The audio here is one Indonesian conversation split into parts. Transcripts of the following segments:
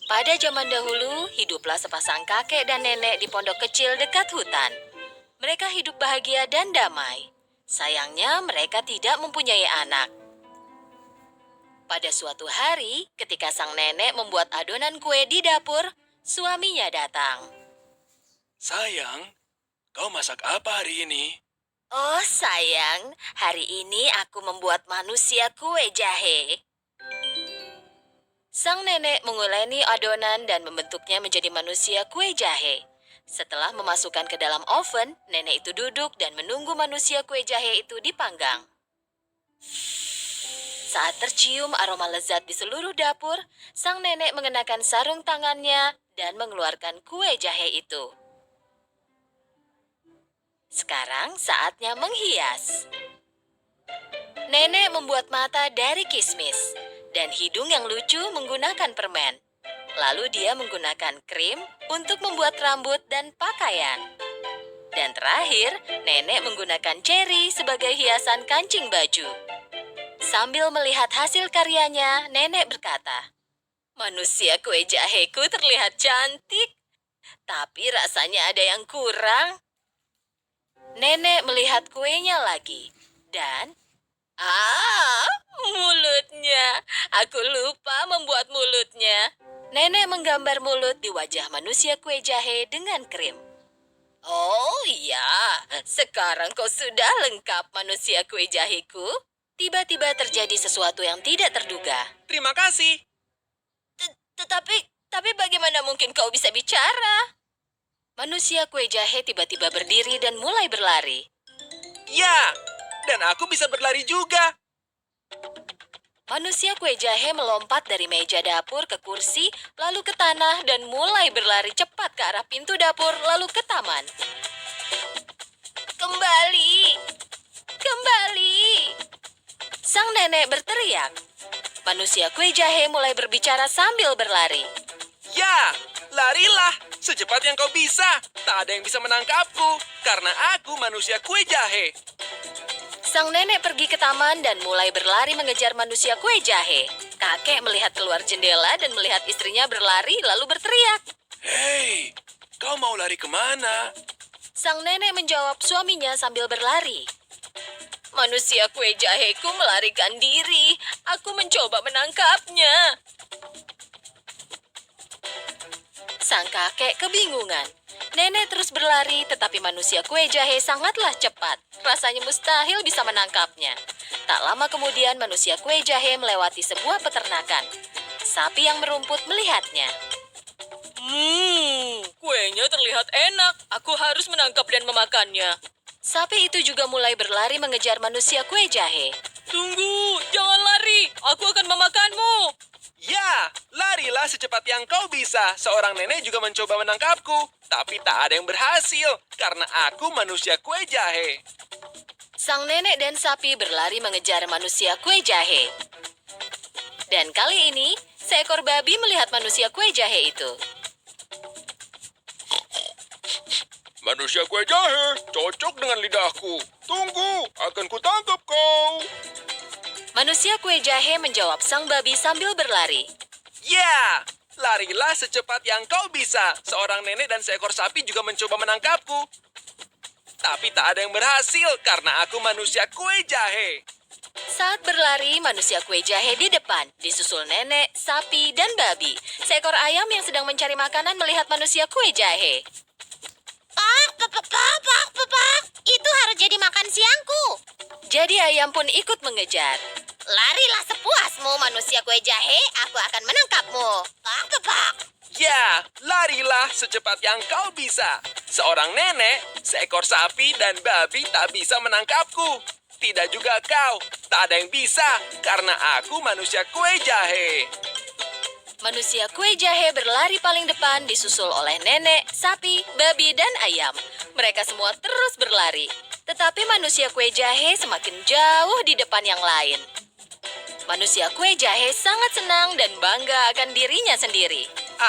Pada zaman dahulu, hiduplah sepasang kakek dan nenek di pondok kecil dekat hutan. Mereka hidup bahagia dan damai. Sayangnya, mereka tidak mempunyai anak. Pada suatu hari, ketika sang nenek membuat adonan kue di dapur, suaminya datang. Sayang, kau masak apa hari ini? Oh sayang, hari ini aku membuat manusia kue jahe. Sang nenek menguleni adonan dan membentuknya menjadi manusia kue jahe. Setelah memasukkan ke dalam oven, nenek itu duduk dan menunggu manusia kue jahe itu dipanggang. Saat tercium aroma lezat di seluruh dapur, sang nenek mengenakan sarung tangannya dan mengeluarkan kue jahe itu. Sekarang saatnya menghias. Nenek membuat mata dari kismis dan hidung yang lucu menggunakan permen. Lalu dia menggunakan krim untuk membuat rambut dan pakaian. Dan terakhir, nenek menggunakan ceri sebagai hiasan kancing baju. Sambil melihat hasil karyanya, nenek berkata, "Manusia kue jaheku terlihat cantik, tapi rasanya ada yang kurang." Nenek melihat kuenya lagi, dan mulutnya. Aku lupa membuat mulutnya. Nenek menggambar mulut di wajah manusia kue jahe dengan krim. Oh iya, sekarang kau sudah lengkap manusia kue jaheku. Tiba-tiba terjadi sesuatu yang tidak terduga. Terima kasih. Tetapi bagaimana mungkin kau bisa bicara? Manusia kue jahe tiba-tiba berdiri dan mulai berlari. Ya, dan aku bisa berlari juga. Manusia kue jahe melompat dari meja dapur ke kursi, lalu ke tanah dan mulai berlari cepat ke arah pintu dapur, lalu ke taman. Kembali! Kembali! Sang nenek berteriak. Manusia kue jahe mulai berbicara sambil berlari. Ya, larilah secepat yang kau bisa. Tak ada yang bisa menangkapku, karena aku manusia kue jahe. Sang nenek pergi ke taman dan mulai berlari mengejar manusia kue jahe. Kakek melihat keluar jendela dan melihat istrinya berlari lalu berteriak. Hei, kau mau lari kemana? Sang nenek menjawab suaminya sambil berlari. Manusia kue jaheku melarikan diri. Aku mencoba menangkapnya. Sang kakek kebingungan. Nenek terus berlari, tetapi manusia kue jahe sangatlah cepat. Rasanya mustahil bisa menangkapnya. Tak lama kemudian manusia kue jahe melewati sebuah peternakan. Sapi yang merumput melihatnya. Kuenya terlihat enak. Aku harus menangkap dan memakannya. Sapi itu juga mulai berlari mengejar manusia kue jahe. Tunggu, jangan lari. Aku akan memakanmu. Ya, larilah secepat yang kau bisa. Seorang nenek juga mencoba menangkapku, tapi tak ada yang berhasil karena aku manusia kue jahe. Sang nenek dan sapi berlari mengejar manusia kue jahe. Dan kali ini, seekor babi melihat manusia kue jahe itu. Manusia kue jahe, cocok dengan lidahku. Tunggu, akan kutangkap kau. Manusia kue jahe menjawab sang babi sambil berlari. Ya, larilah secepat yang kau bisa. Seorang nenek dan seekor sapi juga mencoba menangkapku. Tapi tak ada yang berhasil karena aku manusia kue jahe. Saat berlari, manusia kue jahe di depan, disusul nenek, sapi, dan babi. Seekor ayam yang sedang mencari makanan melihat manusia kue jahe. Itu harus jadi makan siangku. Jadi ayam pun ikut mengejar. Larilah sepuasmu, manusia kue jahe. Aku akan menangkapmu. Ya, larilah secepat yang kau bisa. Seorang nenek, seekor sapi, dan babi tak bisa menangkapku. Tidak juga kau. Tak ada yang bisa karena aku manusia kue jahe. Manusia kue jahe berlari paling depan disusul oleh nenek, sapi, babi, dan ayam. Mereka semua terus berlari. Tetapi manusia kue jahe semakin jauh di depan yang lain. Manusia kue jahe sangat senang dan bangga akan dirinya sendiri.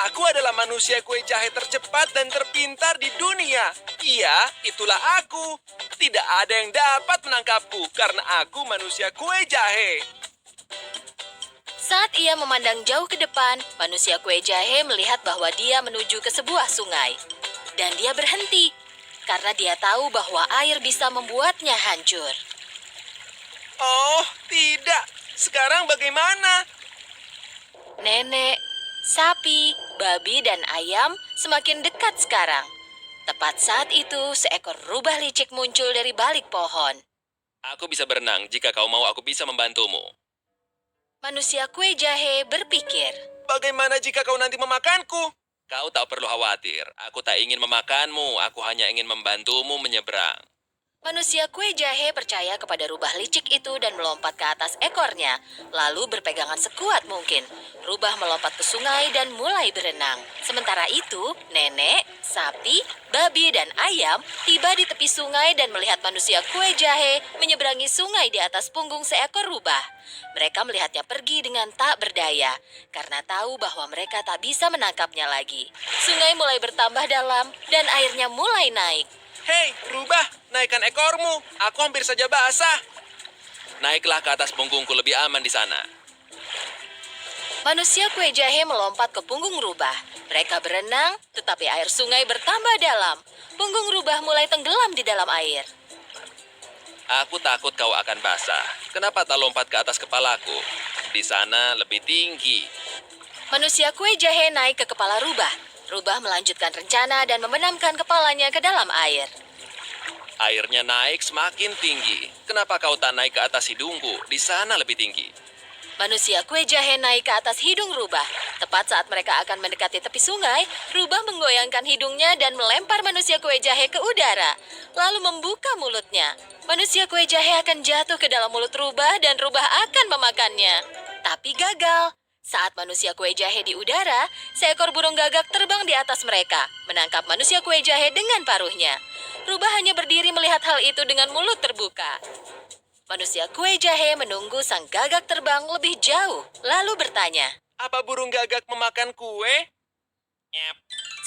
Aku adalah manusia kue jahe tercepat dan terpintar di dunia. Iya, itulah aku. Tidak ada yang dapat menangkapku karena aku manusia kue jahe. Saat ia memandang jauh ke depan, manusia kue jahe melihat bahwa dia menuju ke sebuah sungai. Dan dia berhenti, karena dia tahu bahwa air bisa membuatnya hancur. Oh, tidak. Sekarang bagaimana? Nenek, sapi, babi, dan ayam semakin dekat sekarang. Tepat saat itu, seekor rubah licik muncul dari balik pohon. Aku bisa berenang. Jika kau mau, aku bisa membantumu. Manusia kue jahe berpikir, Bagaimana jika kau nanti memakanku? Kau tak perlu khawatir. Aku tak ingin memakanmu. Aku hanya ingin membantumu menyeberang. manusia kue jahe percaya kepada rubah licik itu dan melompat ke atas ekornya, lalu berpegangan sekuat mungkin. Rubah melompat ke sungai dan mulai berenang. Sementara itu, nenek, sapi, babi, dan ayam tiba di tepi sungai dan melihat manusia kue jahe menyeberangi sungai di atas punggung seekor rubah. Mereka melihatnya pergi dengan tak berdaya, karena tahu bahwa mereka tak bisa menangkapnya lagi. Sungai mulai bertambah dalam dan airnya mulai naik. Hei, rubah, naikkan ekormu. Aku hampir saja basah. Naiklah ke atas punggungku, lebih aman di sana. Manusia kue jahe melompat ke punggung rubah. Mereka berenang, tetapi air sungai bertambah dalam. Punggung rubah mulai tenggelam di dalam air. Aku takut kau akan basah. Kenapa tak lompat ke atas kepalaku? Di sana lebih tinggi. Manusia kue jahe naik ke kepala rubah. Rubah melanjutkan rencana dan membenamkan kepalanya ke dalam air. Airnya naik semakin tinggi. Kenapa kau tak naik ke atas hidungku? Di sana lebih tinggi. Manusia kue jahe naik ke atas hidung rubah. Tepat saat mereka akan mendekati tepi sungai, rubah menggoyangkan hidungnya dan melempar manusia kue jahe ke udara, lalu membuka mulutnya. Manusia kue jahe akan jatuh ke dalam mulut rubah dan rubah akan memakannya. Tapi gagal. Saat manusia kue jahe di udara, seekor burung gagak terbang di atas mereka, menangkap manusia kue jahe dengan paruhnya. Rubah hanya berdiri melihat hal itu dengan mulut terbuka. Manusia kue jahe menunggu sang gagak terbang lebih jauh, lalu bertanya. Apa burung gagak memakan kue?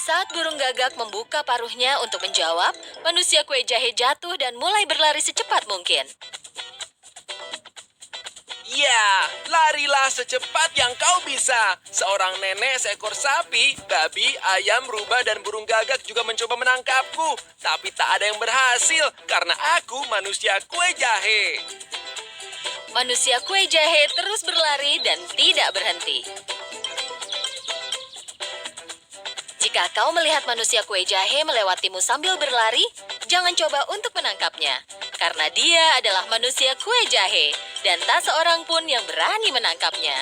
Saat burung gagak membuka paruhnya untuk menjawab, manusia kue jahe jatuh dan mulai berlari secepat mungkin. Ya, larilah secepat yang kau bisa. Seorang nenek, seekor sapi, babi, ayam, rubah, dan burung gagak juga mencoba menangkapku. Tapi tak ada yang berhasil karena aku manusia kue jahe. Manusia kue jahe terus berlari dan tidak berhenti. Jika kau melihat manusia kue jahe melewatimu sambil berlari, jangan coba untuk menangkapnya. Karena dia adalah manusia kue jahe, dan tak seorang pun yang berani menangkapnya.